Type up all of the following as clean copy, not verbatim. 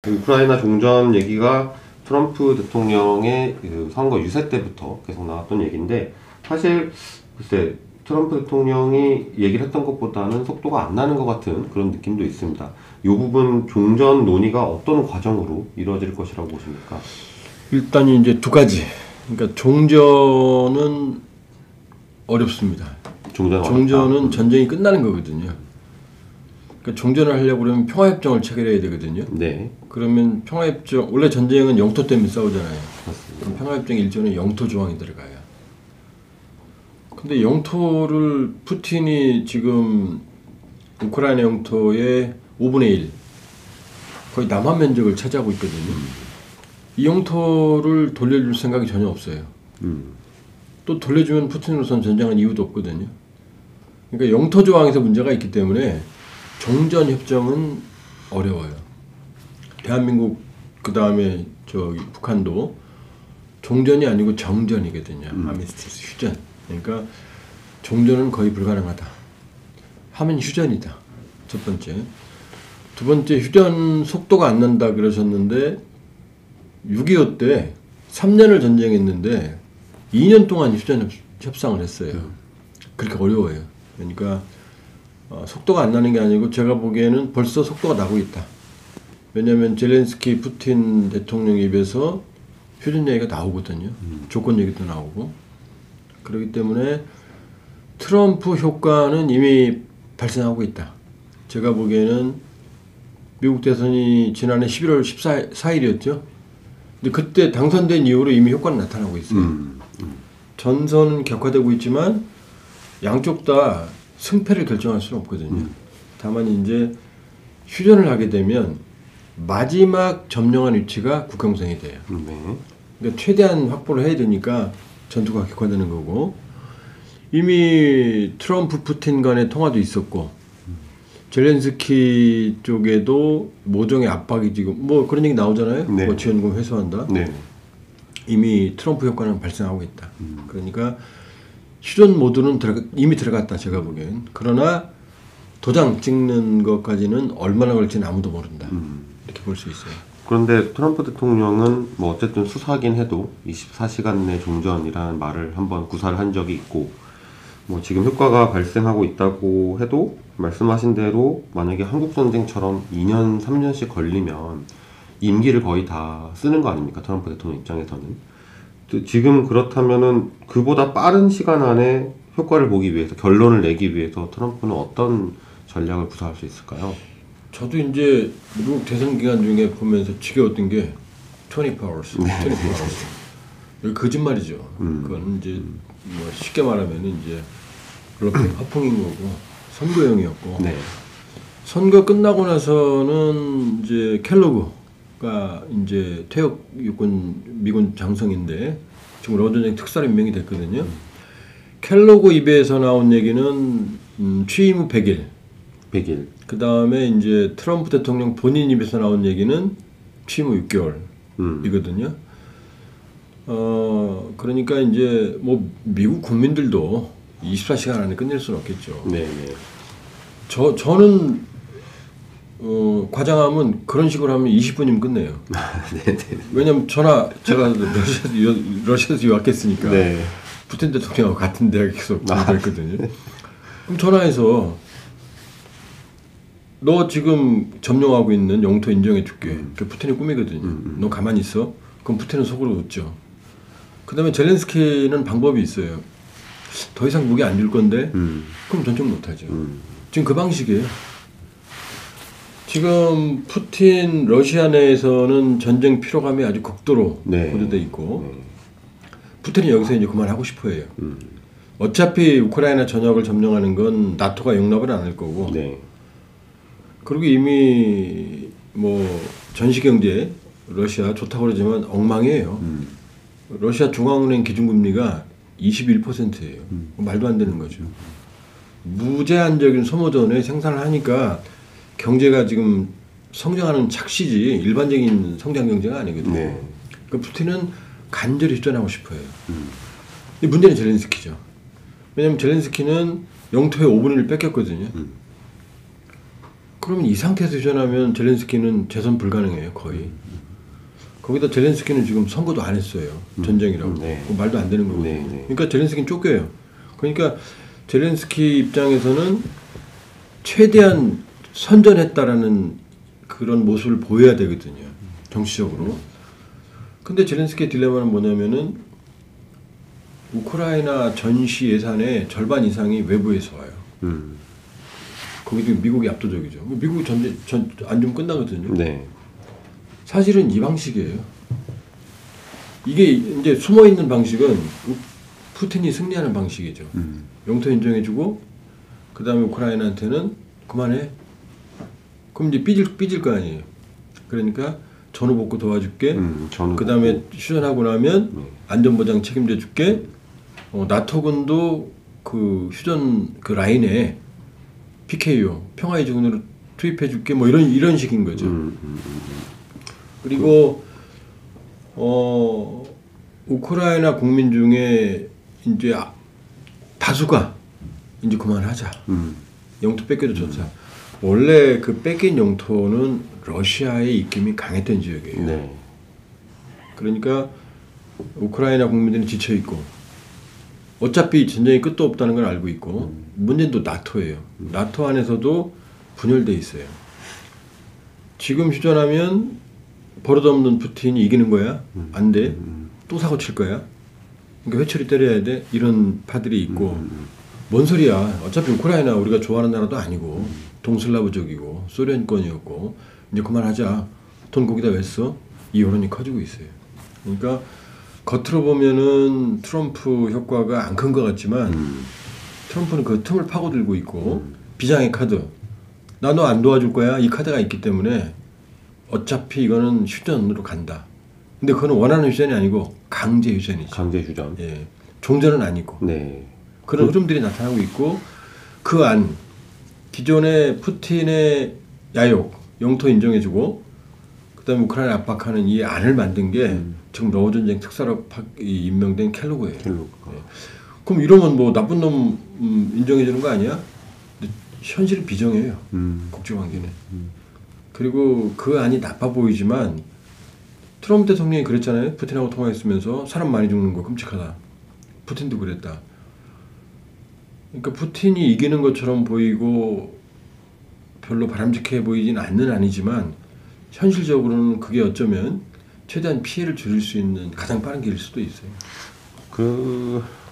우크라이나 종전 얘기가 트럼프 대통령의 그 선거 유세 때부터 계속 나왔던 얘기인데, 사실 글쎄 트럼프 대통령이 얘기를 했던 것보다는 속도가 안 나는 것 같은 그런 느낌도 있습니다. 이 부분 종전 논의가 어떤 과정으로 이루어질 것이라고 보십니까? 일단 이제 두 가지. 그러니까 종전은 어렵습니다. 종전은 전쟁이 끝나는 거거든요. 그러니까 종전을 하려고 그러면 평화협정을 체결해야 되거든요. 네. 그러면 평화협정, 원래 전쟁은 영토 때문에 싸우잖아요. 그럼 평화협정 1조는 영토 조항이 들어가요. 근데 영토를 푸틴이 지금 우크라이나 영토의 5분의 1, 거의 남한 면적을 차지하고 있거든요. 이 영토를 돌려줄 생각이 전혀 없어요. 또 돌려주면 푸틴으로서는 전쟁할 이유도 없거든요. 그러니까 영토 조항에서 문제가 있기 때문에 종전 협정은 어려워요. 대한민국 그 다음에 저기 북한도 종전이 아니고 정전이거든요. 아미스티스 휴전. 그러니까 종전은 거의 불가능하다. 하면 휴전이다. 첫 번째. 두 번째, 휴전 속도가 안 난다 그러셨는데 6.25 때 3년을 전쟁했는데 2년 동안 휴전 협상을 했어요. 그렇게 어려워요. 그러니까 속도가 안 나는 게 아니고 제가 보기에는 벌써 속도가 나고 있다. 왜냐하면 젤렌스키 푸틴 대통령 입에서 휴전 얘기가 나오거든요. 조건 얘기도 나오고. 그렇기 때문에 트럼프 효과는 이미 발생하고 있다. 제가 보기에는 미국 대선이 지난해 11월 14일이었죠. 근데 그때 당선된 이후로 이미 효과는 나타나고 있어요. 전선은 격화되고 있지만 양쪽 다 승패를 결정할 수는 없거든요. 다만 이제 휴전을 하게 되면 마지막 점령한 위치가 국경선이 돼요. 그러니까 최대한 확보를 해야 되니까 전투가 격화되는 거고, 이미 트럼프 푸틴 간의 통화도 있었고 젤렌스키 쪽에도 모종의 압박이 지금 뭐 그런 얘기 나오잖아요. 네. 뭐 지원금 회수한다. 네. 이미 트럼프 효과는 발생하고 있다. 그러니까 휴전 모드는 이미 들어갔다 제가 보기엔. 그러나 도장 찍는 것까지는 얼마나 걸릴지는 아무도 모른다. 이렇게 볼 수 있어요. 그런데 트럼프 대통령은 뭐 어쨌든 수사긴 해도 24시간 내 종전이라는 말을 한번 구사를 한 적이 있고, 뭐 지금 효과가 발생하고 있다고 해도 말씀하신 대로 만약에 한국전쟁처럼 2년, 3년씩 걸리면 임기를 거의 다 쓰는 거 아닙니까? 트럼프 대통령 입장에서는. 지금 그렇다면은 그보다 빠른 시간 안에 효과를 보기 위해서, 결론을 내기 위해서 트럼프는 어떤 전략을 구사할 수 있을까요? 저도 이제 미국 대선 기간 중에 보면서 지겨웠던 게 24 hours. 이거 거짓말이죠. 그건 이제 뭐 쉽게 말하면 이제 화풍인 거고 선거용이었고. 네. 선거 끝나고 나서는 이제 켈로그가 이제 퇴역 육군 미군 장성인데 지금 러전쟁 특사로 임명이 됐거든요. 켈로그 입에서 나온 얘기는 취임 후 100일. 그 다음에 이제 트럼프 대통령 본인 입에서 나온 얘기는 취임 후 6개월이거든요. 그러니까 이제 뭐 미국 국민들도 24시간 안에 끝낼 수는 없겠죠. 네네. 저는 과장하면 그런 식으로 하면 20분이면 끝내요. 네네. 왜냐면 제가 러시아에서 유학했으니까 네. 푸틴 대통령하고 같은 대학에서 공부했거든요. 그럼 전화해서 너 지금 점령하고 있는 영토 인정해 줄게. 그게 푸틴의 꿈이거든요. 너 가만히 있어. 그럼 푸틴은 속으로 웃죠. 그 다음에 젤렌스키는 방법이 있어요. 더 이상 무기 안 줄 건데 그럼 전쟁 못하죠. 지금 그 방식이에요. 지금 푸틴 러시아 내에서는 전쟁 피로감이 아주 극도로 고조돼 있고 푸틴이 여기서 이제 그만하고 싶어 해요. 어차피 우크라이나 전역을 점령하는 건 나토가 용납을 안 할 거고 그리고 이미 뭐 전시경제 러시아 좋다고 그러지만 엉망이에요. 러시아 중앙은행 기준금리가 21%예요. 말도 안 되는 거죠. 무제한적인 소모전에 생산을 하니까 경제가 지금 성장하는 착시지 일반적인 성장 경제가 아니거든요. 그 푸틴은 간절히 휴전하고 싶어요. 문제는 젤렌스키죠. 왜냐하면 젤렌스키는 영토의 5분의 1을 뺏겼거든요. 그러면 이 상태에서 휴전하면 젤렌스키는 재선 불가능해요, 거의. 거기다 젤렌스키는 지금 선거도 안 했어요. 전쟁이라고. 네. 그거 말도 안 되는 거거든요. 네, 네. 그러니까 젤렌스키는 쫓겨요. 그러니까 젤렌스키 입장에서는 최대한 선전했다라는 그런 모습을 보여야 되거든요. 정치적으로. 근데 젤렌스키의 딜레마는 뭐냐면은 우크라이나 전시 예산의 절반 이상이 외부에서 와요. 거기도 미국이 압도적이죠. 미국이 안 좀 끝나거든요. 네. 사실은 이 방식이에요. 이게 이제 숨어 있는 방식은 푸틴이 승리하는 방식이죠. 영토 인정해주고 그 다음에 우크라이나한테는 그만해. 그럼 이제 삐질 거 아니에요. 그러니까 전후 복구 도와줄게. 그 다음에 휴전하고 나면 안전보장 책임져줄게. 나토군도 그 휴전 그 라인에 PKO 평화의 지군으로 투입해줄게. 뭐 이런 식인 거죠. 그리고 우크라이나 국민 중에 이제 다수가 이제 그만하자. 영토 뺏겨도 좋자. 원래 그 뺏긴 영토는 러시아의 입김이 강했던 지역이에요. 네. 그러니까 우크라이나 국민들은 지쳐 있고 어차피 전쟁이 끝도 없다는 걸 알고 있고 문제는 또 나토예요. 나토 안에서도 분열돼 있어요. 지금 휴전하면 버릇없는 푸틴이 이기는 거야? 안 돼. 또 사고 칠 거야? 그러니까 회초리 때려야 돼? 이런 파들이 있고 뭔 소리야. 어차피 우크라이나 우리가 좋아하는 나라도 아니고 동슬라브족이고 소련권이었고 이제 그만하자. 돈 거기다 왜 써? 이 여론이 커지고 있어요. 그러니까 겉으로 보면은 트럼프 효과가 안 큰 것 같지만 트럼프는 그 틈을 파고들고 있고 비장의 카드. 나 너 안 도와줄 거야? 이 카드가 있기 때문에 어차피 이거는 휴전으로 간다. 근데 그거는 원하는 휴전이 아니고 강제 휴전이죠. 강제 휴전. 예. 종전은 아니고. 네. 그런 흐름들이 나타나고 있고 그 안 기존의 푸틴의 야욕, 영토 인정해주고 그다음에 우크라이나 압박하는 이 안을 만든 게 지금 러우 전쟁 특사로 임명된 켈로그예요. 켈로그. 네. 그럼 이러면 뭐 나쁜 놈 인정해주는 거 아니야? 근데 현실은 비정해요. 국제관계는. 그리고 그 안이 나빠 보이지만 트럼프 대통령이 그랬잖아요. 푸틴하고 통화했으면서 사람 많이 죽는 거 끔찍하다. 푸틴도 그랬다. 그러니까 푸틴이 이기는 것처럼 보이고 별로 바람직해 보이진 않는 아니지만 현실적으로는 그게 어쩌면 최대한 피해를 줄일 수 있는 가장 빠른 길일 수도 있어요.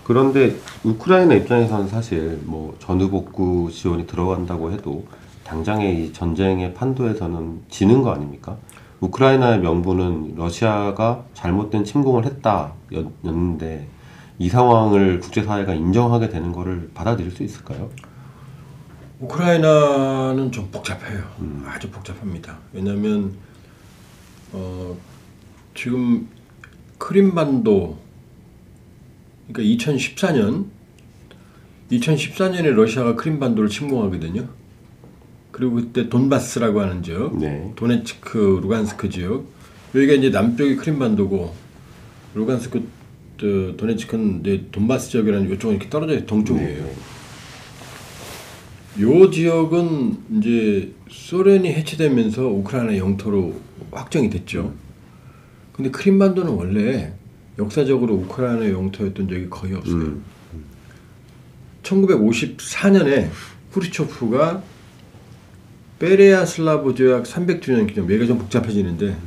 그런데 우크라이나 입장에서는 사실 뭐 전후복구 지원이 들어간다고 해도 당장의 이 전쟁의 판도에서는 지는 거 아닙니까? 우크라이나의 명분은 러시아가 잘못된 침공을 했다였는데 이 상황을 국제사회가 인정하게 되는 거를 받아들일 수 있을까요? 우크라이나는 좀 복잡해요. 아주 복잡합니다. 왜냐하면 지금 크림반도 그러니까 2014년에 러시아가 크림반도를 침공하거든요. 그리고 그때 돈바스라고 하는 지역, 네. 도네츠크, 루간스크 지역, 여기가 이제 남쪽이 크림반도고 루간스크, 도네츠크는 이제 돈바스 지역이라는 이쪽은 이렇게 떨어져 있는 동쪽이에요. 네. 요 지역은 이제 소련이 해체되면서 우크라이나 영토로 확정이 됐죠. 근데 크림반도는 원래 역사적으로 우크라이나 영토였던 적이 거의 없어요. 1954년에 후르초프가 베레아 슬라브 조약 300주년 기념, 얘가 좀 복잡해지는데,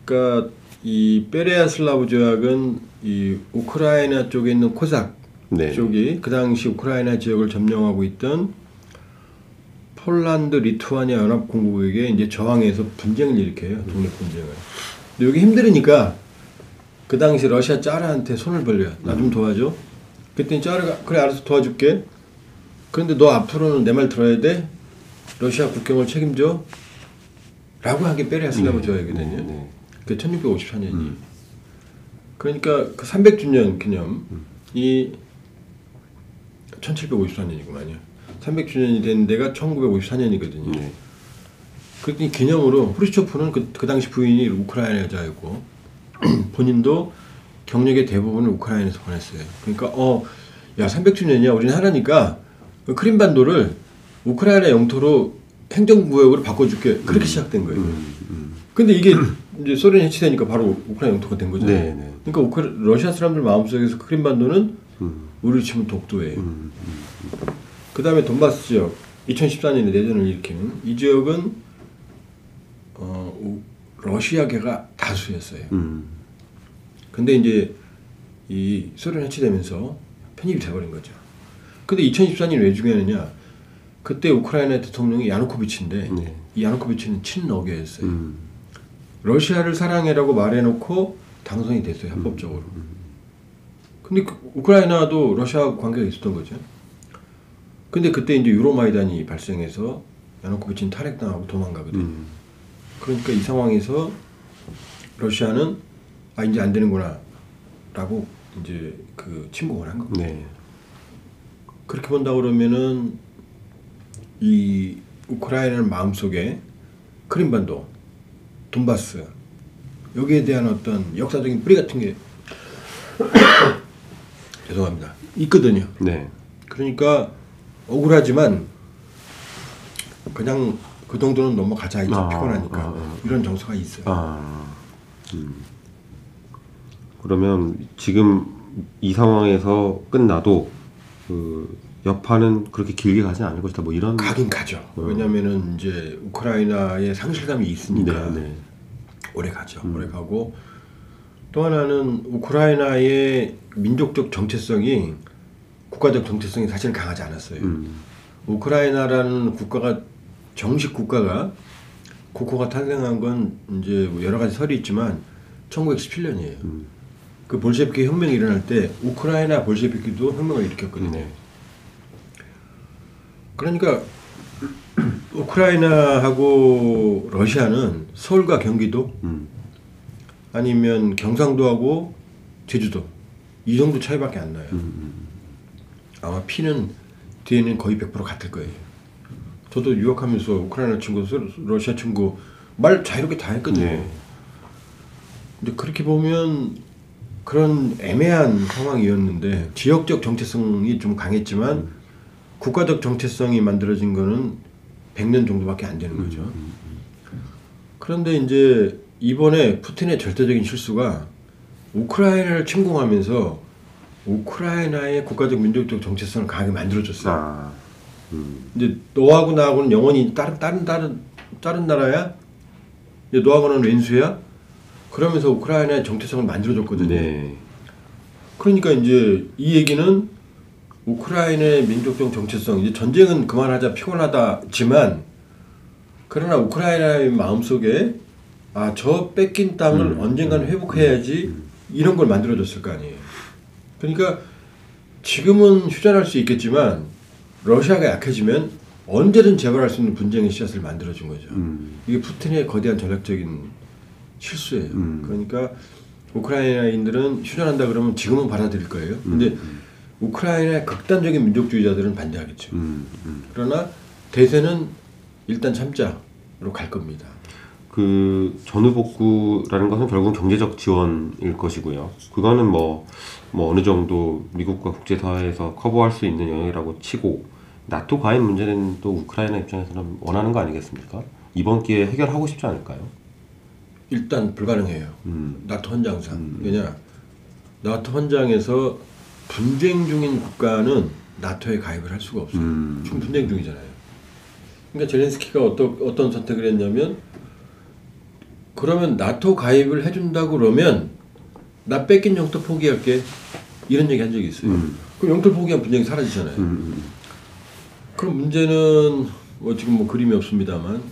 그러니까 이 베레아 슬라브 조약은 이 우크라이나 쪽에 있는 코삭 네. 쪽이 그 당시 우크라이나 지역을 점령하고 있던 폴란드, 리투아니아 연합공국에게 이제 저항해서 분쟁을 일으켜요. 독립 분쟁을. 근데 여기 힘들으니까 그 당시 러시아 짜르한테 손을 벌려요. 나 좀 도와줘. 그랬더니 짜르가 그래 알아서 도와줄게. 그런데 너 앞으로는 내 말 들어야 돼. 러시아 국경을 책임져. 라고 한 게 베레아 슬라브 조약이거든요. 네. 그 1654년이. 그러니까 그 300주년 기념이 1754년이구만요. 300주년이 된 데가 1954년이거든요. 네. 그랬더니 기념으로 후르초프는 그 당시 부인이 우크라이나 여자였고 본인도 경력의 대부분을 우크라이나에서 보냈어요. 그러니까 야 300주년이야 우리는 하나니까 크림반도를 우크라이나 영토로 행정구역으로 바꿔줄게. 그렇게 시작된 거예요. 근데 이게 이제 소련이 해체되니까 바로 우크라이나 영토가 된 거잖아요. 네, 네. 그러니까 러시아 사람들 마음속에서 크림반도는 우리를 치면 독도예요. 그 다음에 돈바스 지역, 2014년에 내전을 일으키는 이 지역은 러시아계가 다수였어요. 근데 이제 이 소련 해체되면서 편입이 돼버린 거죠. 근데 2014년이 왜 중요하느냐? 그때 우크라이나 대통령이 야누코비치인데 네. 이 야누코비치는 친러계였어요. 러시아를 사랑해라고 말해놓고 당선이 됐어요, 합법적으로. 근데 우크라이나도 러시아 관계가 있었던 거죠. 근데 그때 이제 유로마이단이 발생해서 야누코비치는 탄핵당하고 도망가거든요. 그러니까 이 상황에서 러시아는 이제 안 되는구나 라고 이제 그 침공을 한 겁니다. 네. 그렇게 본다 그러면은 이 우크라이나는 마음속에 크림반도, 돈바스 여기에 대한 어떤 역사적인 뿌리 같은 게 죄송합니다. 있거든요. 네. 그러니까 억울하지만 그냥 그 정도는 넘어가자 이제 피곤하니까 이런 정서가 있어요. 그러면 지금 이 상황에서 끝나도 그 여파는 그렇게 길게 가지 않을 것이다. 뭐 이런 가긴 가죠. 왜냐면은 이제 우크라이나에 상실감이 있으니까 네, 네. 오래 가죠. 오래 가고 또 하나는 우크라이나의 민족적 정체성이 국가적 정체성이 사실 강하지 않았어요. 우크라이나라는 국가가 정식 국가가 국호가 탄생한 건 이제 뭐 여러 가지 설이 있지만 1917년이에요. 그 볼셰비키 혁명이 일어날 때 우크라이나 볼셰비키도 혁명을 일으켰거든요. 네. 그러니까 우크라이나하고 러시아는 서울과 경기도 아니면 경상도하고 제주도 이 정도 차이밖에 안 나요. 아마 피는 뒤에는 거의 100% 같을 거예요. 저도 유학하면서 우크라이나 친구, 러시아 친구 말 자유롭게 다 했거든요. 네. 근데 그렇게 보면 그런 애매한 상황이었는데 지역적 정체성이 좀 강했지만 국가적 정체성이 만들어진 거는 100년 정도밖에 안 되는 거죠. 그런데 이제 이번에 푸틴의 절대적인 실수가 우크라이나를 침공하면서 우크라이나의 국가적 민족적 정체성을 강하게 만들어줬어요. 이제 너하고 나하고는 영원히 다른 나라야. 이제 너하고는 왼수야. 그러면서 우크라이나의 정체성을 만들어줬거든요. 네. 그러니까 이제 이 얘기는 우크라이나의 민족적 정체성, 이제 전쟁은 그만하자 피곤하다지만 그러나 우크라이나의 마음속에 저 뺏긴 땅을 언젠가는 회복해야지 이런 걸 만들어줬을 거 아니에요. 그러니까 지금은 휴전할 수 있겠지만 러시아가 약해지면 언제든 재발할 수 있는 분쟁의 씨앗을 만들어준 거죠. 이게 푸틴의 거대한 전략적인 실수예요. 그러니까 우크라이나인들은 휴전한다 그러면 지금은 받아들일 거예요. 근데 우크라이나의 극단적인 민족주의자들은 반대하겠죠. 그러나 대세는 일단 참자로 갈 겁니다. 그 전후복구라는 것은 결국은 경제적 지원일 것이고요. 그거는 뭐 어느 정도 미국과 국제사회에서 커버할 수 있는 영역이라고 치고 나토 가입 문제는 또 우크라이나 입장에서는 원하는 거 아니겠습니까? 이번 기회에 해결하고 싶지 않을까요? 일단 불가능해요. 나토 헌장상. 왜냐? 나토 헌장에서 분쟁 중인 국가는 나토에 가입을 할 수가 없어요. 지금 분쟁 중이잖아요. 그러니까 젤렌스키가 어떤 선택을 했냐면 그러면 나토 가입을 해준다고 그러면 나 뺏긴 영토 포기할게 이런 얘기 한 적이 있어요. 그럼 영토 포기하면 분쟁이 사라지잖아요. 그럼 문제는 뭐 지금 뭐 그림이 없습니다만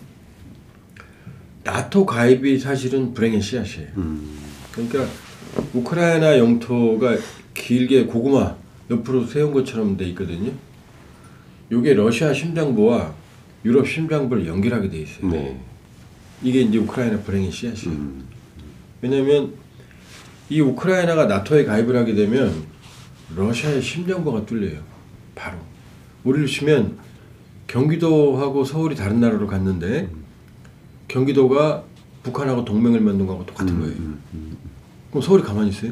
나토 가입이 사실은 불행의 씨앗이에요. 그러니까 우크라이나 영토가 길게 고구마 옆으로 세운 것처럼 돼 있거든요. 이게 러시아 심장부와 유럽 심장부를 연결하게 돼 있어요. 네. 이게 이제 우크라이나 불행의 씨앗이에요. 왜냐하면 이 우크라이나가 나토에 가입을 하게 되면 러시아의 심장부가 뚫려요. 바로. 우리를 치면 경기도하고 서울이 다른 나라로 갔는데 경기도가 북한하고 동맹을 맺는 거하고 똑같은 거예요. 그럼 서울이 가만히 있어요?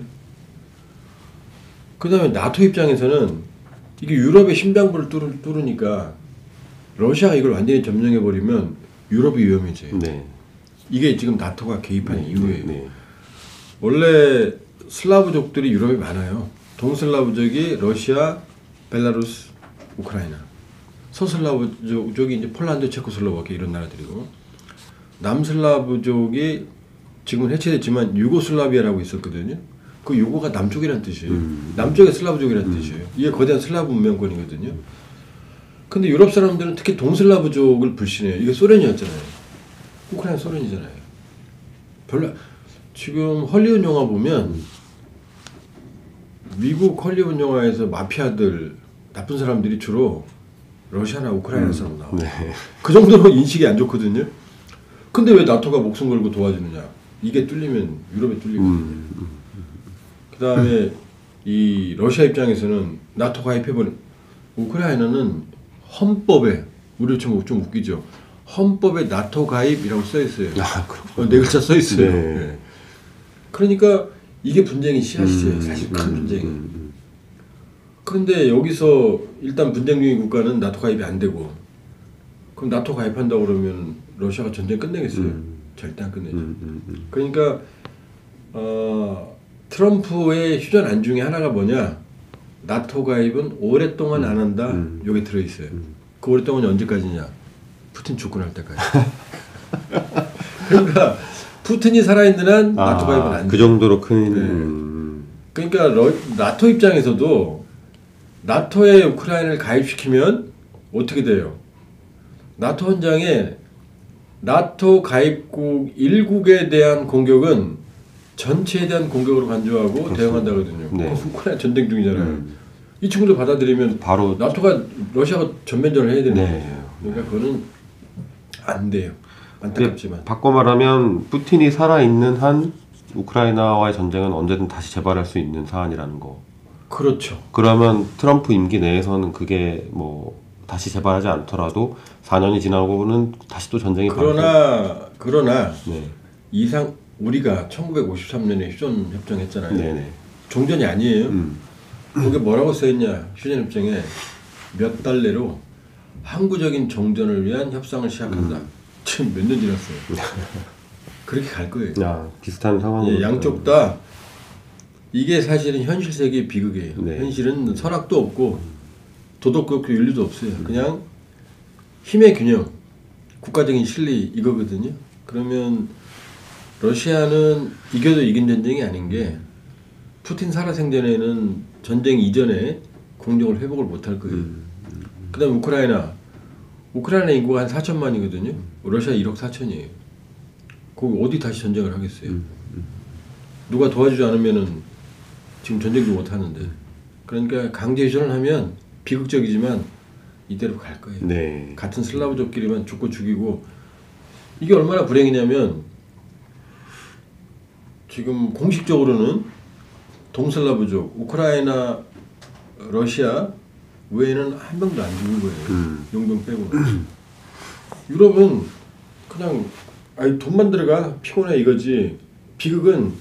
그 다음에 나토 입장에서는 이게 유럽의 심장부를 뚫으니까 러시아가 이걸 완전히 점령해 버리면 유럽이 위험해져요. 네. 이게 지금 나토가 개입한 이후에 네. 원래 슬라브족들이 유럽에 많아요. 동슬라브족이 러시아, 벨라루스, 우크라이나. 서슬라브족이 이제 폴란드, 체코슬로바키아 이런 나라들이고, 남슬라브족이 지금은 해체됐지만 유고슬라비아라고 있었거든요. 그 유고가 남쪽이라는 뜻이에요. 남쪽의 슬라브족이라는 뜻이에요. 이게 거대한 슬라브 문명권이거든요. 근데 유럽 사람들은 특히 동슬라브족을 불신해요. 이게 소련이었잖아요. 우크라이나 소련이잖아요. 별로 지금 헐리우드 영화 보면 미국 헐리우드 영화에서 마피아들 나쁜 사람들이 주로 러시아나 우크라이나 사람 나와요. 네. 그 정도로 인식이 안 좋거든요. 근데 왜 나토가 목숨 걸고 도와주느냐? 이게 뚫리면 유럽에 뚫리거든요. 그 다음에 이 러시아 입장에서는 나토 가입해버린 우크라이나는 헌법에 우리 좀 웃기죠. 헌법에 나토 가입이라고 써 있어요. 아, 그렇군요. 네 글자 써 있어요. 네. 네. 그러니까 이게 분쟁이 씨앗이에요. 사실 큰 분쟁이. 그런데 여기서 일단 분쟁 중인 국가는 나토 가입이 안 되고, 그럼 나토 가입한다고 그러면 러시아가 전쟁 끝내겠어요? 절대 안 끝내죠. 그러니까 트럼프의 휴전안 중에 하나가 뭐냐? 나토 가입은 오랫동안 안 한다. 여기 들어있어요. 그 오랫동안이 언제까지냐? 푸틴 죽고 날 때까지. 그러니까 푸틴이 살아있는 한 나토 가입은 안 돼. 그 정도로 큰. 네. 그러니까 나토 입장에서도 나토에 우크라이나를 가입시키면 어떻게 돼요? 나토 헌장에 나토 가입국 1국에 대한 공격은 전체에 대한 공격으로 간주하고 대응한다거든요. 네. 우크라이나 전쟁 중이잖아요. 이 친구들 받아들이면 바로 나토가 러시아가 전면전을 해야 되는 네. 거예요. 그러니까 그거는 안 돼요. 안타깝지만. 바꿔 말하면 푸틴이 살아있는 한 우크라이나와의 전쟁은 언제든 다시 재발할 수 있는 사안이라는 거. 그렇죠. 그러면 트럼프 임기 내에서는 그게 뭐 다시 재발하지 않더라도 4년이 지나고는 다시 또 전쟁이 그러나 네. 이상 우리가 1953년에 휴전 협정했잖아요. 네네. 종전이 아니에요. 거기 뭐라고 써있냐? 휴전 협정에 몇 달 내로 항구적인 종전을 위한 협상을 시작한다. 지금 몇 년 지났어요. 그렇게 갈 거예요. 야, 비슷한 상황. 예, 양쪽 다 이게 사실은 현실 세계의 비극이에요. 네. 현실은 선악도 없고 도덕도 없고 윤리도 없어요. 그냥 힘의 균형, 국가적인 실리 이거거든요. 그러면 러시아는 이겨도 이긴 전쟁이 아닌 게 푸틴 살아생전에는 전쟁 이전에 공력을 회복을 못할 거예요. 그 다음에 우크라이나 인구가 한 4천만이거든요. 러시아 1억 4천이에요. 거기 어디 다시 전쟁을 하겠어요? 누가 도와주지 않으면은 지금 전쟁도 못 하는데. 그러니까 강제 휴전을 하면 비극적이지만 이대로 갈 거예요. 네. 같은 슬라브족끼리만 죽고 죽이고. 이게 얼마나 불행이냐면 지금 공식적으로는 동슬라브족, 우크라이나, 러시아 외에는 한 명도 안 죽은 거예요. 용병 빼고. 유럽은 그냥 돈만 들어가 피곤해 이거지. 비극은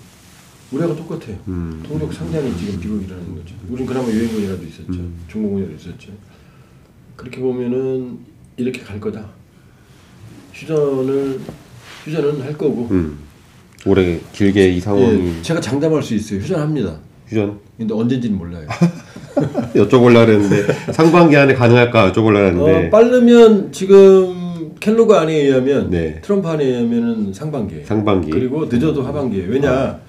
우리하고 똑같아요. 동족 상잔이 지금 비극이라는 거죠. 우린 그나마 유행군이라도 있었죠. 중공군이라도 있었죠. 그렇게 보면은 이렇게 갈 거다. 휴전은 할 거고. 올해 길게 이 상황이. 예, 제가 장담할 수 있어요. 휴전합니다. 휴전 근데 언젠지는 몰라요. 여쭤보려고 했는데 상반기 안에 가능할까 여쭤보려고 했는데 빠르면 지금 켈로그 안에 의하면 네. 트럼프 안에 의하면은 상반기에. 상반기. 그리고 늦어도 하반기에. 왜냐